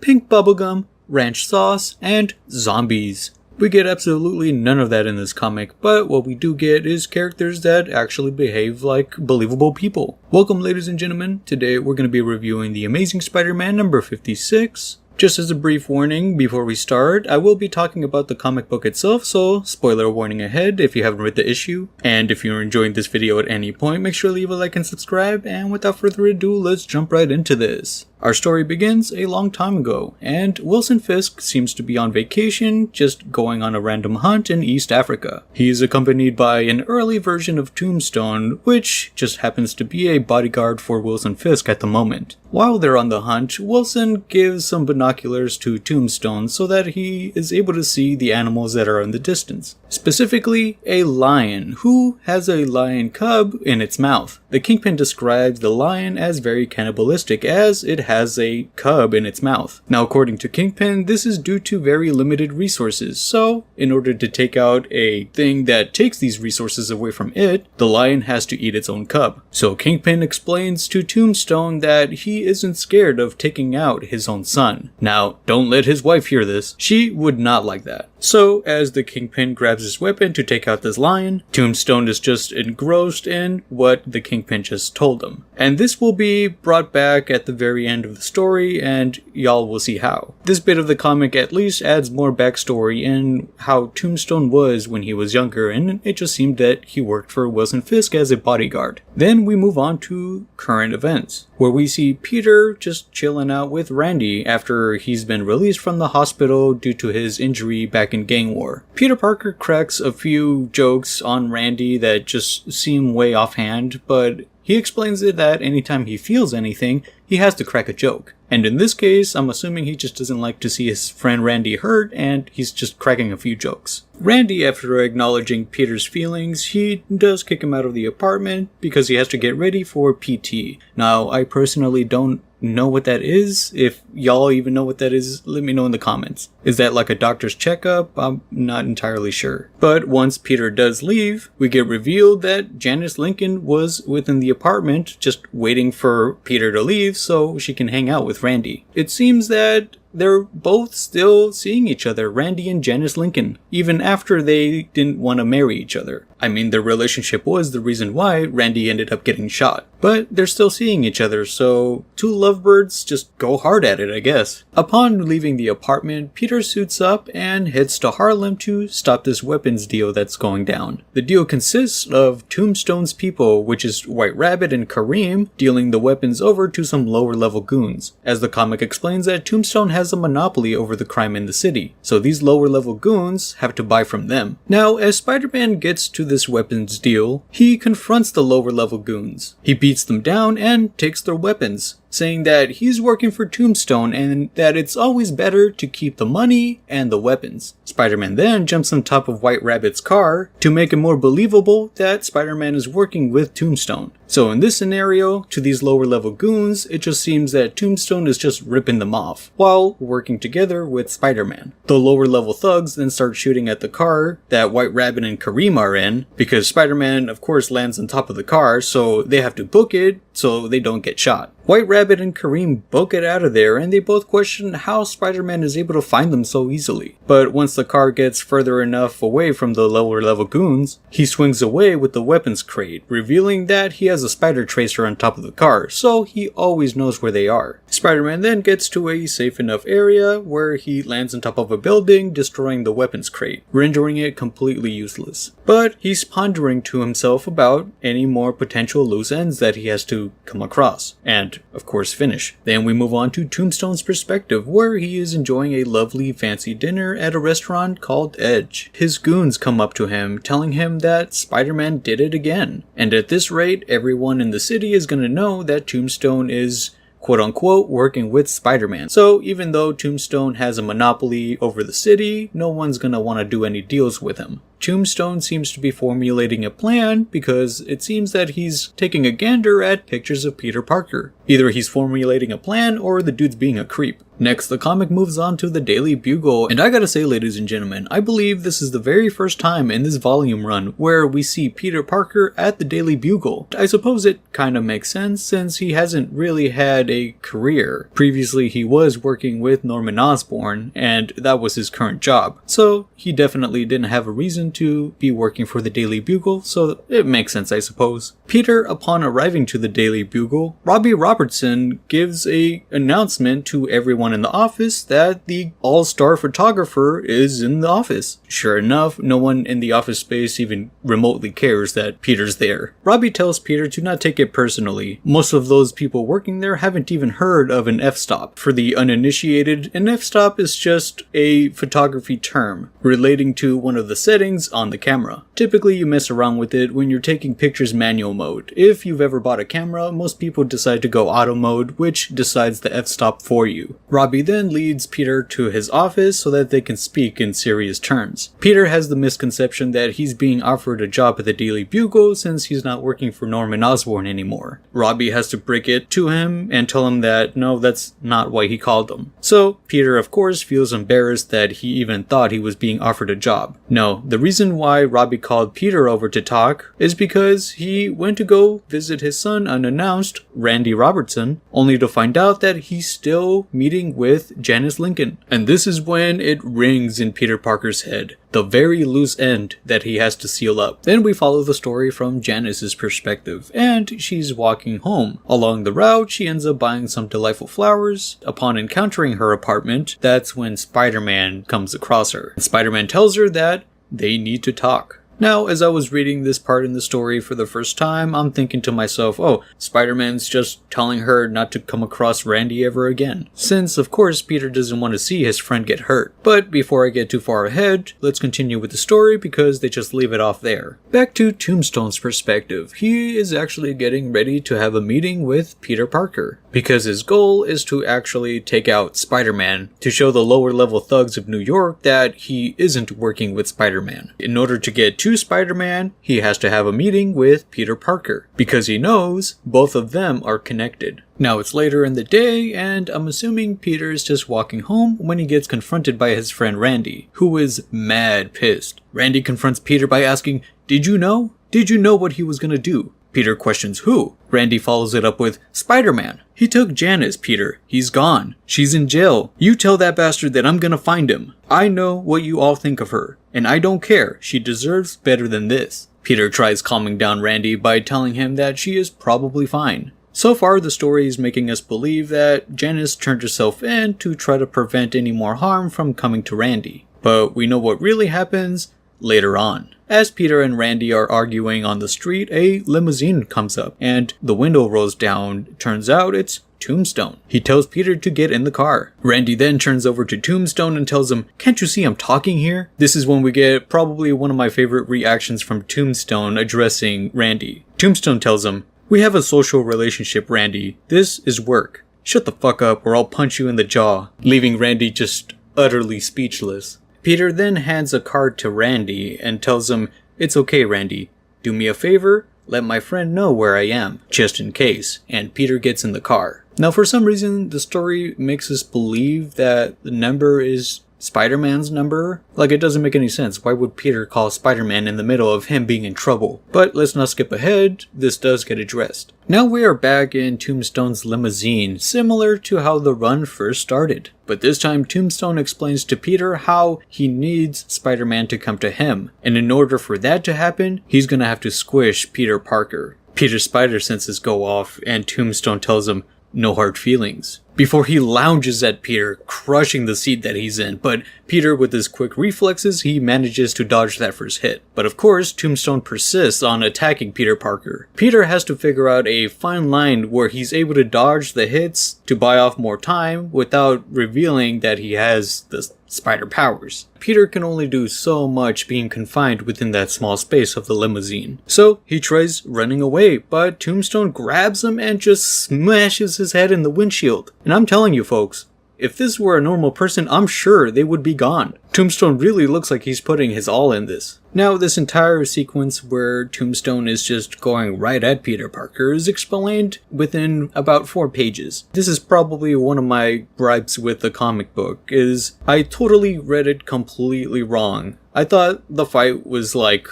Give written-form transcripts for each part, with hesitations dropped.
pink bubblegum, ranch sauce, and zombies. We get absolutely none of that in this comic, but what we do get is characters that actually behave like believable people. Welcome, ladies and gentlemen. Today we're going to be reviewing The Amazing Spider-Man number 56. Just as a brief warning before we start, I will be talking about the comic book itself, so spoiler warning ahead if you haven't read the issue. And if you're enjoying this video at any point, make sure to leave a like and subscribe, and without further ado, let's jump right into this. Our story begins a long time ago, and Wilson Fisk seems to be on vacation, just going on a random hunt in East Africa. He is accompanied by an early version of Tombstone, which just happens to be a bodyguard for Wilson Fisk at the moment. While they're on the hunt, Wilson gives some binoculars to Tombstone so that he is able to see the animals that are in the distance. Specifically, a lion, who has a lion cub in its mouth. The Kingpin describes the lion as very cannibalistic, as it has a cub in its mouth. Now, according to Kingpin, this is due to very limited resources, so in order to take out a thing that takes these resources away from it, the lion has to eat its own cub. So Kingpin explains to Tombstone that he isn't scared of taking out his own son. Now, don't let his wife hear this. She would not like that. So, as the Kingpin grabs his weapon to take out this lion, Tombstone is just engrossed in what the Kingpin just told him. And this will be brought back at the very end of the story, and y'all will see how. This bit of the comic at least adds more backstory in how Tombstone was when he was younger, and it just seemed that he worked for Wilson Fisk as a bodyguard. Then we move on to current events, where we see Peter just chilling out with Randy after he's been released from the hospital due to his injury back in gang war. Peter Parker cracks a few jokes on Randy that just seem way offhand, but he explains it that anytime he feels anything, he has to crack a joke. And in this case, I'm assuming he just doesn't like to see his friend Randy hurt, and he's just cracking a few jokes. Randy, after acknowledging Peter's feelings, he does kick him out of the apartment because he has to get ready for PT. Now, I personally don't know what that is. If y'all even know what that is, let me know in the comments. Is that like a doctor's checkup? I'm not entirely sure. But once Peter does leave, we get revealed that Janice Lincoln was within the apartment just waiting for Peter to leave so she can hang out with Randy. It seems that they're both still seeing each other, Randy and Janice Lincoln, even after they didn't want to marry each other. I mean, their relationship was the reason why Randy ended up getting shot. But they're still seeing each other, so two lovebirds just go hard at it, I guess. Upon leaving the apartment, Peter suits up and heads to Harlem to stop this weapons deal that's going down. The deal consists of Tombstone's people, which is White Rabbit and Kareem, dealing the weapons over to some lower level goons. As the comic explains that Tombstone has a monopoly over the crime in the city, so these lower level goons have to buy from them. Now, as Spider-Man gets to this weapons deal, he confronts the lower level goons. He beats them down and takes their weapons, saying that he's working for Tombstone and that it's always better to keep the money and the weapons. Spider-Man then jumps on top of White Rabbit's car to make it more believable that Spider-Man is working with Tombstone. So in this scenario, to these lower level goons, it just seems that Tombstone is just ripping them off, while working together with Spider-Man. The lower level thugs then start shooting at the car that White Rabbit and Kareem are in, because Spider-Man of course lands on top of the car, so they have to book it so they don't get shot. White Rabbit and Kareem book it out of there, and they both question how Spider-Man is able to find them so easily. But once the car gets further enough away from the lower level goons, he swings away with the weapons crate, revealing that he has a spider tracer on top of the car, so he always knows where they are. Spider-Man then gets to a safe enough area where he lands on top of a building, destroying the weapons crate, rendering it completely useless. But he's pondering to himself about any more potential loose ends that he has to come across, and of course finish. Then we move on to Tombstone's perspective, where he is enjoying a lovely fancy dinner at a restaurant called Edge. His goons come up to him, telling him that Spider-Man did it again, and at this rate everyone in the city is gonna know that Tombstone is quote-unquote working with Spider-Man. So even though Tombstone has a monopoly over the city, no one's gonna want to do any deals with him. Tombstone seems to be formulating a plan because it seems that he's taking a gander at pictures of Peter Parker. Either he's formulating a plan or the dude's being a creep. Next, the comic moves on to the Daily Bugle, and I gotta say, ladies and gentlemen, I believe this is the very first time in this volume run where we see Peter Parker at the Daily Bugle. I suppose it kinda makes sense since he hasn't really had a career. Previously, he was working with Norman Osborn, and that was his current job. So, he definitely didn't have a reason to be working for the Daily Bugle, so it makes sense, I suppose. Peter, upon arriving to the Daily Bugle, Robbie Robertson gives an announcement to everyone in the office that the all-star photographer is in the office. Sure enough, no one in the office space even remotely cares that Peter's there. Robbie tells Peter to not take it personally. Most of those people working there haven't even heard of an f-stop. For the uninitiated, an f-stop is just a photography term relating to one of the settings on the camera. Typically, you mess around with it when you're taking pictures manual mode. If you've ever bought a camera, most people decide to go auto mode, which decides the f-stop for you. Robbie then leads Peter to his office so that they can speak in serious terms. Peter has the misconception that he's being offered a job at the Daily Bugle since he's not working for Norman Osborn anymore. Robbie has to break it to him and tell him that no, that's not why he called him. So Peter, of course, feels embarrassed that he even thought he was being offered a job. No, the reason why Robbie called Peter over to talk is because he went to go visit his son unannounced, Randy Robertson, only to find out that he's still meeting with Janice Lincoln. And this is when it rings in Peter Parker's head, the very loose end that he has to seal up. Then we follow the story from Janice's perspective, and she's walking home. Along the route, she ends up buying some delightful flowers. Upon encountering her apartment, that's when Spider-Man comes across her. Spider-Man tells her that they need to talk. Now, as I was reading this part in the story for the first time, I'm thinking to myself, oh, Spider-Man's just telling her not to come across Randy ever again. Since, of course, Peter doesn't want to see his friend get hurt. But before I get too far ahead, let's continue with the story because they just leave it off there. Back to Tombstone's perspective, he is actually getting ready to have a meeting with Peter Parker. Because his goal is to actually take out Spider-Man to show the lower level thugs of New York that he isn't working with Spider-Man. In order to get to Spider-Man, he has to have a meeting with Peter Parker, because he knows both of them are connected. Now it's later in the day, and I'm assuming Peter is just walking home when he gets confronted by his friend Randy, who is mad pissed. Randy confronts Peter by asking, "Did you know? Did you know what he was gonna do?" Peter questions who. Randy follows it up with, "Spider-Man. He took Janice, Peter. He's gone. She's in jail. You tell that bastard that I'm gonna find him. I know what you all think of her, and I don't care. She deserves better than this." Peter tries calming down Randy by telling him that she is probably fine. So far, the story is making us believe that Janice turned herself in to try to prevent any more harm from coming to Randy. But we know what really happens later on. As Peter and Randy are arguing on the street, a limousine comes up, and the window rolls down. Turns out it's Tombstone. He tells Peter to get in the car. Randy then turns over to Tombstone and tells him, "Can't you see I'm talking here?" This is when we get probably one of my favorite reactions from Tombstone addressing Randy. Tombstone tells him, "We have a social relationship, Randy. This is work. Shut the fuck up or I'll punch you in the jaw," leaving Randy just utterly speechless. Peter then hands a card to Randy and tells him, "It's okay, Randy. Do me a favor, let my friend know where I am, just in case," and Peter gets in the car. Now, for some reason, the story makes us believe that the number is Spider-Man's number. Like, it doesn't make any sense. Why would Peter call Spider-Man in the middle of him being in trouble? But let's not skip ahead. This does get addressed. Now we are back in Tombstone's limousine, similar to how the run first started. But this time, Tombstone explains to Peter how he needs Spider-Man to come to him. And in order for that to happen, he's gonna have to squish Peter Parker. Peter's spider senses go off, and Tombstone tells him, "No hard feelings," before he lounges at Peter, crushing the seat that he's in. But Peter, with his quick reflexes, he manages to dodge that first hit. But of course, Tombstone persists on attacking Peter Parker. Peter has to figure out a fine line where he's able to dodge the hits to buy off more time without revealing that he has the spider powers. Peter can only do so much being confined within that small space of the limousine. So he tries running away, but Tombstone grabs him and just smashes his head in the windshield. And I'm telling you folks, if this were a normal person, I'm sure they would be gone. Tombstone really looks like he's putting his all in this. Now, this entire sequence where Tombstone is just going right at Peter Parker is explained within about 4 pages. This is probably one of my gripes with the comic book, is I totally read it completely wrong. I thought the fight was like,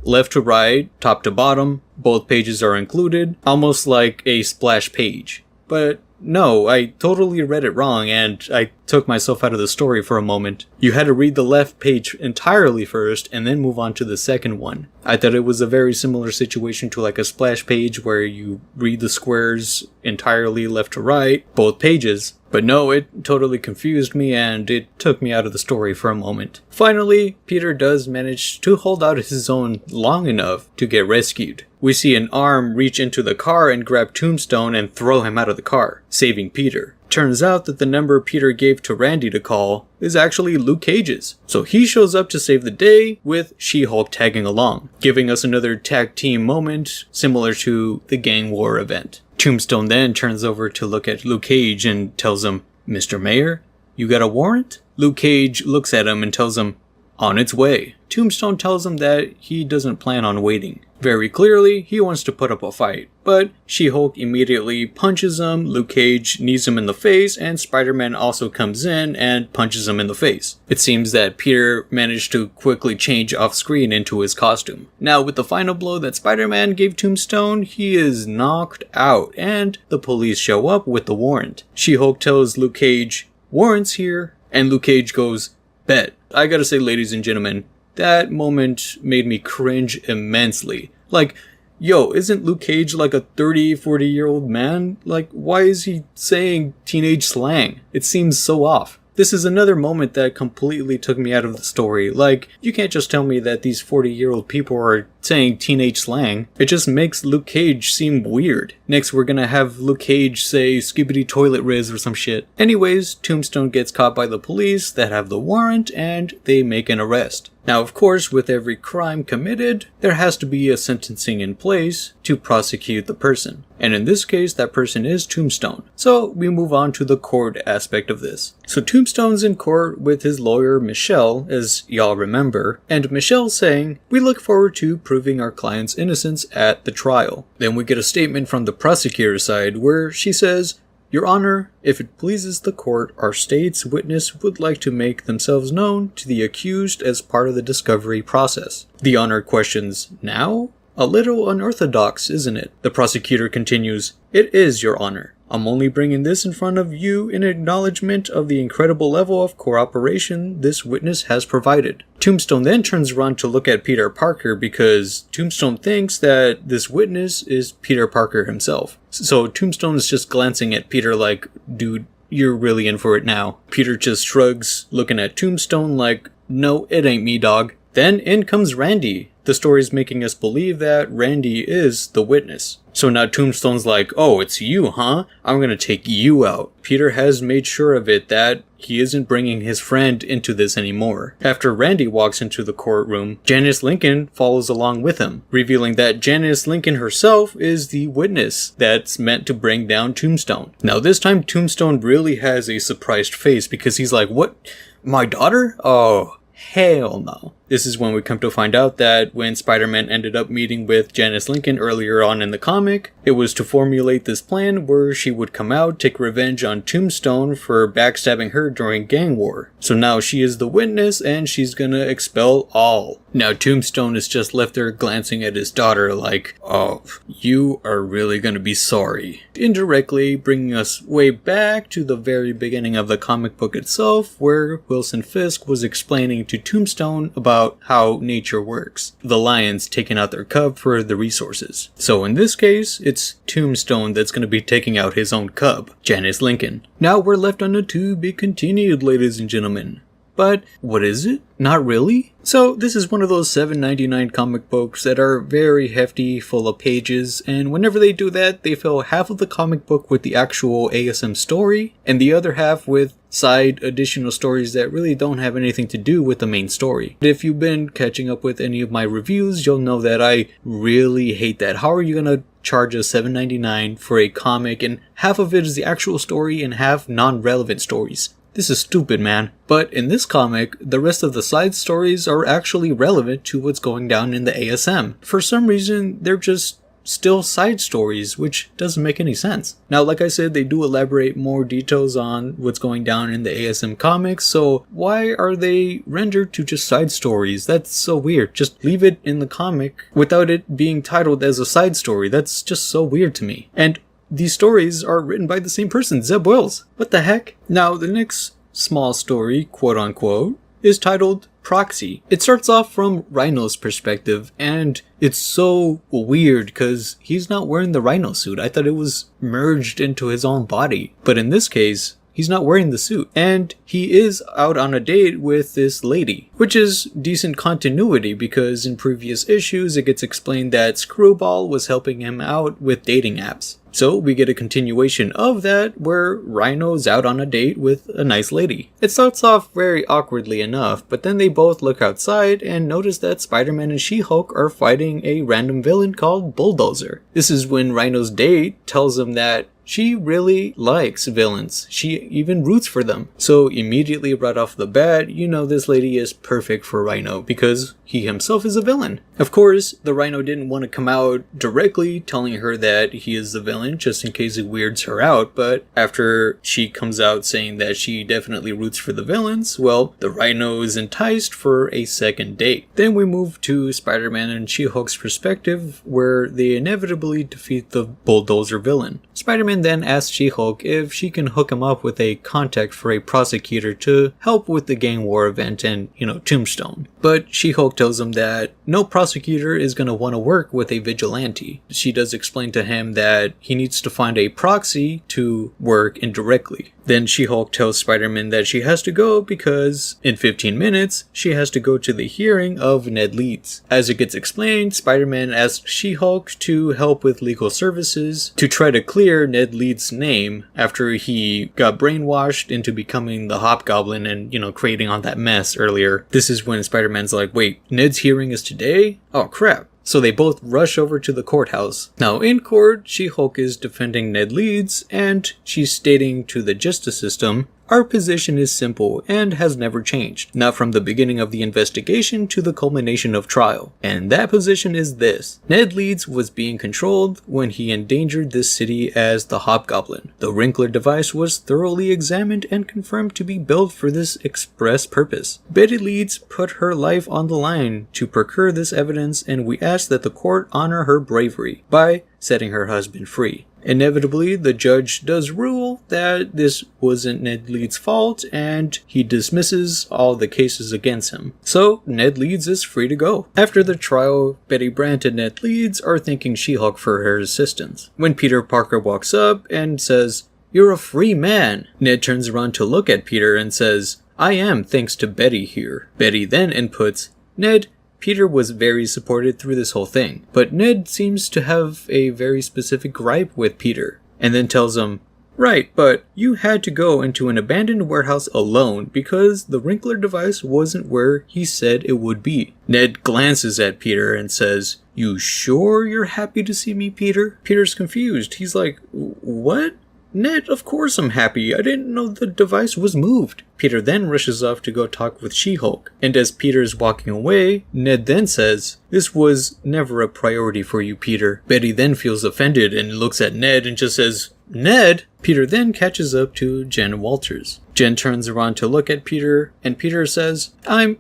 left to right, top to bottom, both pages are included, almost like a splash page. But no, I totally read it wrong, and I took myself out of the story for a moment. You had to read the left page entirely first, and then move on to the second one. I thought it was a very similar situation to like a splash page where you read the squares entirely left to right, both pages. But no, it totally confused me, and it took me out of the story for a moment. Finally, Peter does manage to hold out his own long enough to get rescued. We see an arm reach into the car and grab Tombstone and throw him out of the car, saving Peter. Turns out that the number Peter gave to Randy to call is actually Luke Cage's. So he shows up to save the day with She-Hulk tagging along, giving us another tag team moment similar to the gang war event. Tombstone then turns over to look at Luke Cage and tells him, "Mr. Mayor, you got a warrant?" Luke Cage looks at him and tells him, "On its way." Tombstone tells him that he doesn't plan on waiting. Very clearly, he wants to put up a fight, but She-Hulk immediately punches him, Luke Cage knees him in the face, and Spider-Man also comes in and punches him in the face. It seems that Peter managed to quickly change off-screen into his costume. Now, with the final blow that Spider-Man gave Tombstone, he is knocked out, and the police show up with the warrant. She-Hulk tells Luke Cage, "Warrant's here," and Luke Cage goes, "Bet." I gotta say, ladies and gentlemen, that moment made me cringe immensely. Like, yo, isn't Luke Cage like a 30, 40-year-old man? Like, why is he saying teenage slang? It seems so off. This is another moment that completely took me out of the story. Like, you can't just tell me that these 40-year-old people are saying teenage slang. It just makes Luke Cage seem weird. Next, we're gonna have Luke Cage say skibbity toilet riz or some shit. Anyways, Tombstone gets caught by the police that have the warrant, and they make an arrest. Now, of course, with every crime committed, there has to be a sentencing in place to prosecute the person. And in this case, that person is Tombstone. So we move on to the court aspect of this. So Tombstone's in court with his lawyer, Michelle, as y'all remember, and Michelle's saying, "We look forward to proving our client's innocence at the trial." Then we get a statement from the prosecutor's side where she says, "Your Honor, if it pleases the court, our state's witness would like to make themselves known to the accused as part of the discovery process." The Honor questions, "Now? A little unorthodox, isn't it?" The prosecutor continues, "It is, Your Honor. I'm only bringing this in front of you in acknowledgement of the incredible level of cooperation this witness has provided." Tombstone then turns around to look at Peter Parker because Tombstone thinks that this witness is Peter Parker himself. So Tombstone is just glancing at Peter like, "Dude, you're really in for it now." Peter just shrugs, looking at Tombstone like, "No, it ain't me, dog." Then in comes Randy. The story's making us believe that Randy is the witness. So now Tombstone's like, "Oh, it's you, huh? I'm gonna take you out." Peter has made sure of it that he isn't bringing his friend into this anymore. After Randy walks into the courtroom, Janice Lincoln follows along with him, revealing that Janice Lincoln herself is the witness that's meant to bring down Tombstone. Now this time Tombstone really has a surprised face because he's like, "What? My daughter? Oh, hell no." This is when we come to find out that when Spider-Man ended up meeting with Janice Lincoln earlier on in the comic, it was to formulate this plan where she would come out, take revenge on Tombstone for backstabbing her during gang war. So now she is the witness and she's gonna expel all. Now Tombstone is just left there glancing at his daughter like, "Oh, you are really gonna be sorry." Indirectly bringing us way back to the very beginning of the comic book itself, where Wilson Fisk was explaining to Tombstone about how nature works. The lions taking out their cub for the resources. So in this case, it's Tombstone that's going to be taking out his own cub, Janice Lincoln. Now we're left on a to be continued, ladies and gentlemen. But what is it? Not really? So this is one of those $7.99 comic books that are very hefty, full of pages, and whenever they do that, they fill half of the comic book with the actual ASM story, and the other half with side additional stories that really don't have anything to do with the main story. If you've been catching up with any of my reviews, you'll know that I really hate that. How are you gonna charge us $7.99 for a comic and half of it is the actual story and half non-relevant stories? This is stupid, man. But in this comic, the rest of the side stories are actually relevant to what's going down in the ASM. For some reason, they're just still side stories, which doesn't make any sense. Now, like I said, they do elaborate more details on what's going down in the ASM comics, so why are they rendered to just side stories? That's so weird. Just leave it in the comic without it being titled as a side story. That's just so weird to me. And these stories are written by the same person, Zeb Wells. What the heck? Now, the next small story, quote unquote, is titled Proxy. It starts off from Rhino's perspective, and it's so weird because he's not wearing the Rhino suit. I thought it was merged into his own body. But in this case, he's not wearing the suit. And he is out on a date with this lady, which is decent continuity because in previous issues it gets explained that Screwball was helping him out with dating apps. So we get a continuation of that where Rhino's out on a date with a nice lady. It starts off very awkwardly enough, but then they both look outside and notice that Spider-Man and She-Hulk are fighting a random villain called Bulldozer. This is when Rhino's date tells him that she really likes villains. She even roots for them. So immediately right off the bat, you know this lady is perfect for Rhino because he himself is a villain. Of course, the Rhino didn't want to come out directly telling her that he is the villain just in case it weirds her out, but after she comes out saying that she definitely roots for the villains, well, the Rhino is enticed for a second date. Then we move to Spider-Man and She-Hulk's perspective where they inevitably defeat the Bulldozer villain. Spider-Man then asks She-Hulk if she can hook him up with a contact for a prosecutor to help with the gang war event and, Tombstone. But She-Hulk tells him that no prosecutor is going to want to work with a vigilante. She does explain to him that he needs to find a proxy to work indirectly. Then She-Hulk tells Spider-Man that she has to go because in 15 minutes, she has to go to the hearing of Ned Leeds. As it gets explained, Spider-Man asks She-Hulk to help with legal services to try to clear Ned Leeds' name after he got brainwashed into becoming the Hobgoblin and, creating all that mess earlier. This is when Spider-Man's like, wait, Ned's hearing is today? Oh crap. So they both rush over to the courthouse. Now in court, She-Hulk is defending Ned Leeds, and she's stating to the justice system, our position is simple and has never changed, not from the beginning of the investigation to the culmination of trial. And that position is this. Ned Leeds was being controlled when he endangered this city as the Hobgoblin. The Wrinkler device was thoroughly examined and confirmed to be built for this express purpose. Betty Leeds put her life on the line to procure this evidence, and we ask that the court honor her bravery by setting her husband free. Inevitably, the judge does rule that this wasn't Ned Leeds' fault, and he dismisses all the cases against him. So, Ned Leeds is free to go. After the trial, Betty Brant and Ned Leeds are thanking She-Hulk for her assistance. When Peter Parker walks up and says, "You're a free man," Ned turns around to look at Peter and says, "I am, thanks to Betty here." Betty then inputs, "Ned, Peter was very supported through this whole thing, but Ned seems to have a very specific gripe with Peter," and then tells him, "Right, but you had to go into an abandoned warehouse alone because the Wrinkler device wasn't where he said it would be." Ned glances at Peter and says, "You sure you're happy to see me, Peter?" Peter's confused. He's like, "What? Ned, of course I'm happy. I didn't know the device was moved." Peter then rushes off to go talk with She-Hulk. And as Peter's walking away, Ned then says, "This was never a priority for you, Peter." Betty then feels offended and looks at Ned and just says, "Ned?" Peter then catches up to Jen Walters. Jen turns around to look at Peter, and Peter says, "I'm,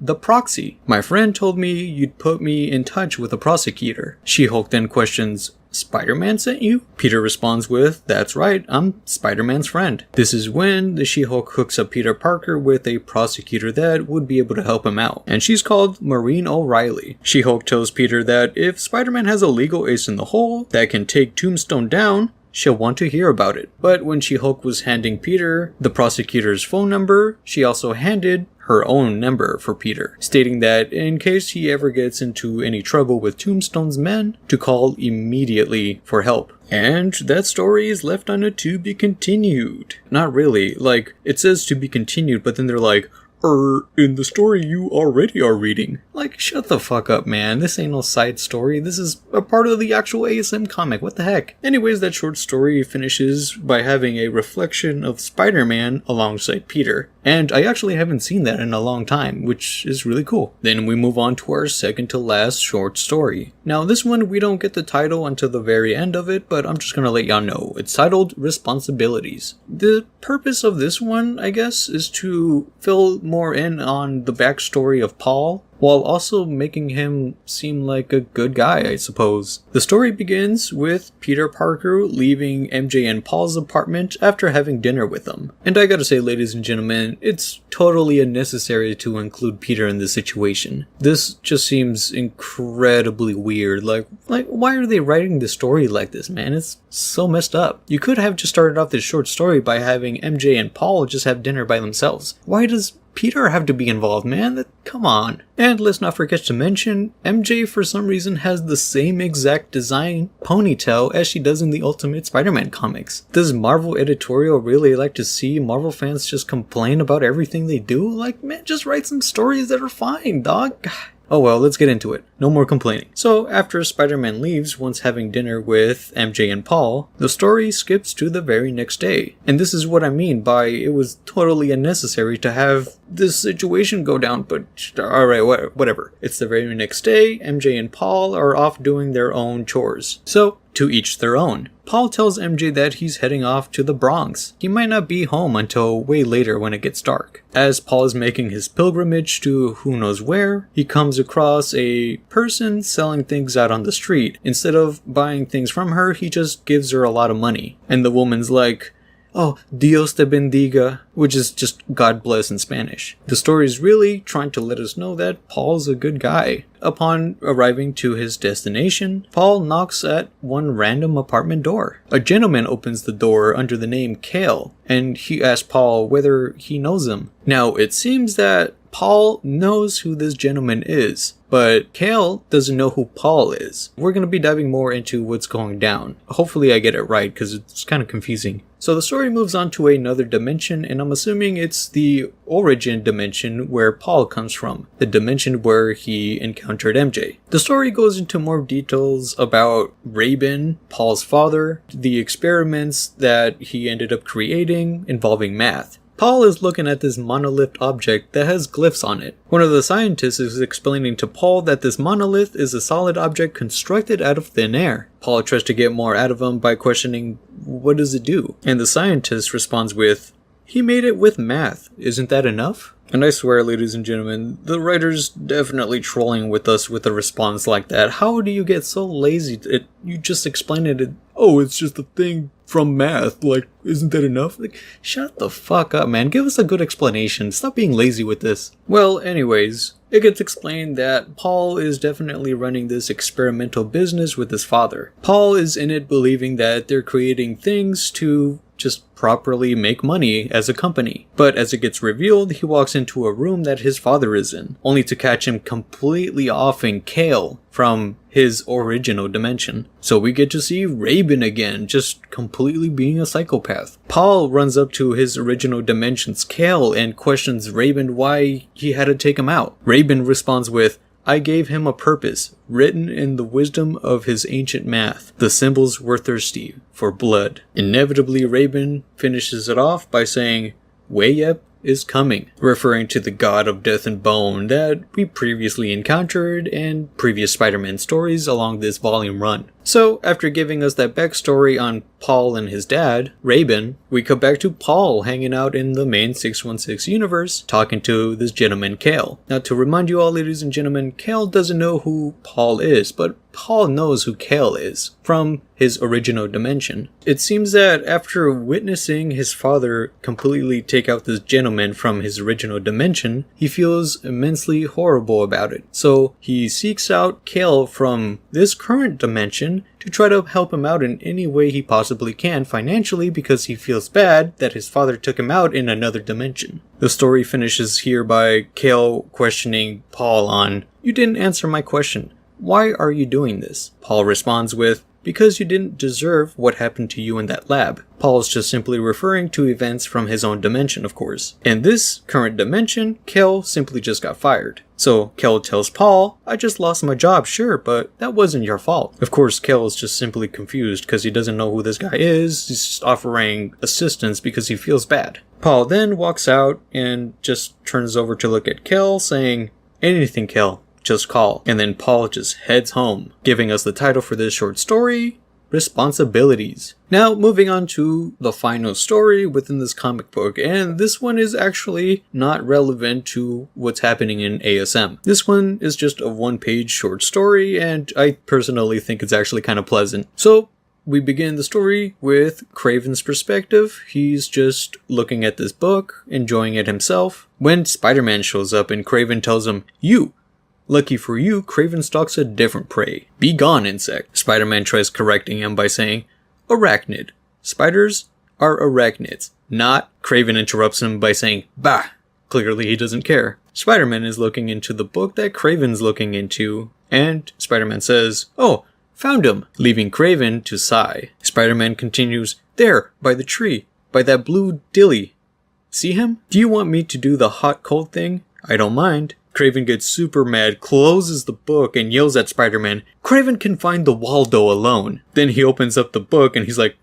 the proxy. My friend told me you'd put me in touch with a prosecutor." She-Hulk then questions, "Spider-Man sent you?" Peter responds with, "That's right, I'm Spider-Man's friend." This is when the She-Hulk hooks up Peter Parker with a prosecutor that would be able to help him out, and she's called Maureen O'Reilly. She-Hulk tells Peter that if Spider-Man has a legal ace in the hole that can take Tombstone down, she'll want to hear about it. But when She-Hulk was handing Peter the prosecutor's phone number, she also handed her own number for Peter, stating that in case he ever gets into any trouble with Tombstone's men, to call immediately for help. And that story is left on a to be continued. Not really, it says to be continued, but then they're like, in the story you already are reading. Like, shut the fuck up, man. This ain't no side story. This is a part of the actual ASM comic. What the heck? Anyways, that short story finishes by having a reflection of Spider-Man alongside Peter. And I actually haven't seen that in a long time, which is really cool. Then we move on to our second to last short story. Now, this one, we don't get the title until the very end of it, but I'm just gonna let y'all know. It's titled Responsibilities. The purpose of this one, I guess, is to fill more in on the backstory of Paul, while also making him seem like a good guy, I suppose. The story begins with Peter Parker leaving MJ and Paul's apartment after having dinner with them. And I gotta say, ladies and gentlemen, it's totally unnecessary to include Peter in this situation. This just seems incredibly weird. Like, why are they writing this story like this, man? It's so messed up. You could have just started off this short story by having MJ and Paul just have dinner by themselves. Why does Peter have to be involved, man? Come on. And let's not forget to mention, MJ for some reason has the same exact design ponytail as she does in the Ultimate Spider-Man comics. Does Marvel editorial really like to see Marvel fans just complain about everything they do? Like, man, just write some stories that are fine, dog. Oh well, let's get into it. No more complaining. So, after Spider-Man leaves once having dinner with MJ and Paul, the story skips to the very next day. And this is what I mean by it was totally unnecessary to have this situation go down, but alright, whatever. It's the very next day, MJ and Paul are off doing their own chores. So, to each their own. Paul tells MJ that he's heading off to the Bronx. He might not be home until way later when it gets dark. As Paul is making his pilgrimage to who knows where, he comes across a person selling things out on the street. Instead of buying things from her, he just gives her a lot of money. And the woman's like, "Oh, Dios te bendiga," which is just God bless in Spanish. The story is really trying to let us know that Paul's a good guy. Upon arriving to his destination, Paul knocks at one random apartment door. A gentleman opens the door under the name Kale, and he asks Paul whether he knows him. Now, it seems that Paul knows who this gentleman is, but Kale doesn't know who Paul is. We're going to be diving more into what's going down. Hopefully I get it right, because it's kind of confusing. So the story moves on to another dimension, and I'm assuming it's the origin dimension where Paul comes from, the dimension where he encountered MJ. The story goes into more details about Rabin, Paul's father, the experiments that he ended up creating involving math. Paul is looking at this monolith object that has glyphs on it. One of the scientists is explaining to Paul that this monolith is a solid object constructed out of thin air. Paul tries to get more out of him by questioning, what does it do? And the scientist responds with, he made it with math. Isn't that enough? And I swear, ladies and gentlemen, the writer's definitely trolling with us with a response like that. How do you get so lazy? You just explained it. Oh, it's just a thing from math. Like, isn't that enough? Like, shut the fuck up, man. Give us a good explanation. Stop being lazy with this. Well, anyways, it gets explained that Paul is definitely running this experimental business with his father. Paul is in it believing that they're creating things to just properly make money as a company. But as it gets revealed, he walks into a room that his father is in, only to catch him completely offing Kale from his original dimension. So we get to see Rabin again, just completely being a psychopath. Paul runs up to his original dimension's Kale and questions Rabin why he had to take him out. Rabin responds with, I gave him a purpose, written in the wisdom of his ancient math. The symbols were thirsty for blood. Inevitably, Rabin finishes it off by saying, Wayep is coming, referring to the god of death and bone that we previously encountered in previous Spider-Man stories along this volume run. So, after giving us that backstory on Paul and his dad, Rabin, we come back to Paul hanging out in the main 616 universe, talking to this gentleman Kale. Now, to remind you all, ladies and gentlemen, Kale doesn't know who Paul is, but Paul knows who Kale is from his original dimension. It seems that after witnessing his father completely take out this gentleman from his original dimension, he feels immensely horrible about it. So he seeks out Kale from this current dimension to try to help him out in any way he possibly can financially because he feels bad that his father took him out in another dimension. The story finishes here by Kale questioning Paul on, you didn't answer my question. Why are you doing this? Paul responds with, because you didn't deserve what happened to you in that lab. Paul's just simply referring to events from his own dimension, of course. In this current dimension, Kel simply just got fired. So Kel tells Paul, I just lost my job, sure, but that wasn't your fault. Of course, Kel is just simply confused because he doesn't know who this guy is. He's just offering assistance because he feels bad. Paul then walks out and just turns over to look at Kel, saying, anything, Kel, just call. And then Paul just heads home, giving us the title for this short story, Responsibilities. Now, moving on to the final story within this comic book, and this one is actually not relevant to what's happening in ASM. This one is just a one-page short story, and I personally think it's actually kind of pleasant. So, we begin the story with Kraven's perspective. He's just looking at this book, enjoying it himself, when Spider-Man shows up and Kraven tells him, you! Lucky for you, Kraven stalks a different prey. Be gone, insect. Spider-Man tries correcting him by saying, arachnid. Spiders are arachnids. Not. Kraven interrupts him by saying, bah. Clearly he doesn't care. Spider-Man is looking into the book that Kraven's looking into, and Spider-Man says, oh, found him, leaving Kraven to sigh. Spider-Man continues, there, by the tree, by that blue dilly. See him? Do you want me to do the hot cold thing? I don't mind. Kraven gets super mad, closes the book, and yells at Spider-Man, Kraven can find the Waldo alone. Then he opens up the book and he's like,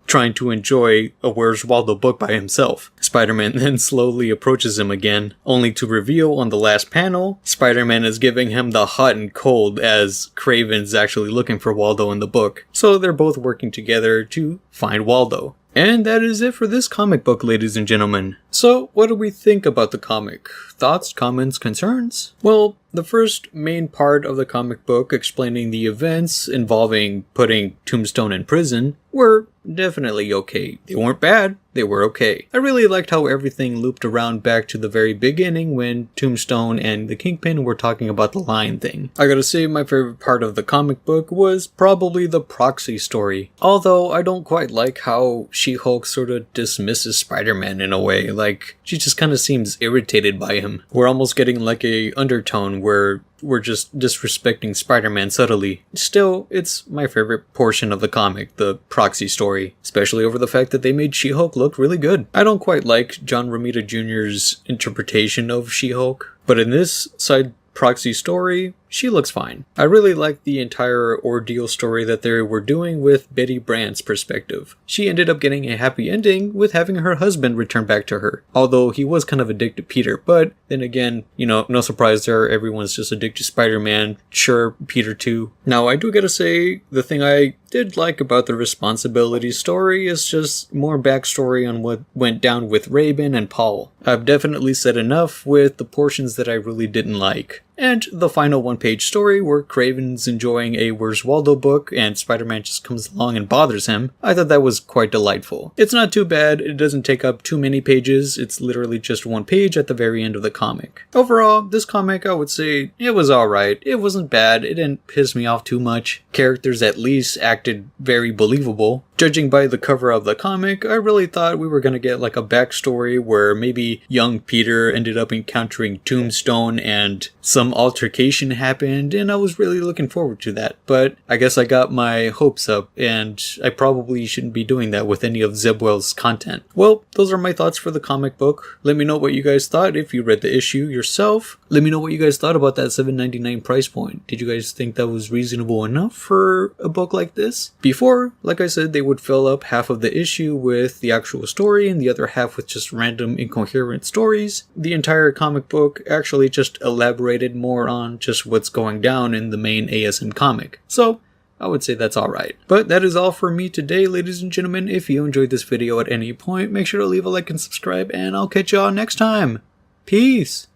trying to enjoy a Where's Waldo book by himself. Spider-Man then slowly approaches him again, only to reveal on the last panel, Spider-Man is giving him the hot and cold as Kraven's actually looking for Waldo in the book. So they're both working together to find Waldo. And that is it for this comic book, ladies and gentlemen. So, what do we think about the comic? Thoughts, comments, concerns? Well, the first main part of the comic book explaining the events involving putting Tombstone in prison were definitely okay. They weren't bad, they were okay. I really liked how everything looped around back to the very beginning when Tombstone and the Kingpin were talking about the lion thing. I gotta say, my favorite part of the comic book was probably the proxy story. Although I don't quite like how She-Hulk sort of dismisses Spider-Man in a way, like she just kind of seems irritated by him. We're almost getting like a undertone where we're just disrespecting Spider-Man subtly. Still, it's my favorite portion of the comic, the proxy story, especially over the fact that they made She-Hulk look really good. I don't quite like John Romita Jr.'s interpretation of She-Hulk, but in this side proxy story, she looks fine. I really like the entire ordeal story that they were doing with Betty Brant's perspective. She ended up getting a happy ending with having her husband return back to her, although he was kind of addicted to Peter, but then again, you know, no surprise there, everyone's just addicted to Spider-Man, sure, Peter too. Now, I do gotta say, the thing I did like about the responsibility story is just more backstory on what went down with Raven and Paul. I've definitely said enough with the portions that I really didn't like. And the final one-page story where Kraven's enjoying a Where's Waldo book and Spider-Man just comes along and bothers him, I thought that was quite delightful. It's not too bad, it doesn't take up too many pages, it's literally just one page at the very end of the comic. Overall, this comic, I would say, it was alright. It wasn't bad, it didn't piss me off too much. Characters at least acted very believable. Judging by the cover of the comic, I really thought we were gonna get like a backstory where maybe young Peter ended up encountering Tombstone and some altercation happened, and I was really looking forward to that. But I guess I got my hopes up, and I probably shouldn't be doing that with any of Zeb Wells' content. Well, those are my thoughts for the comic book. Let me know what you guys thought if you read the issue yourself. Let me know what you guys thought about that $7.99 price point. Did you guys think that was reasonable enough for a book like this? Before, like I said, they would fill up half of the issue with the actual story and the other half with just random incoherent stories. The entire comic book actually just elaborated more on just what's going down in the main ASM comic. So, I would say that's alright. But that is all for me today, ladies and gentlemen. If you enjoyed this video at any point, make sure to leave a like and subscribe, and I'll catch y'all next time. Peace!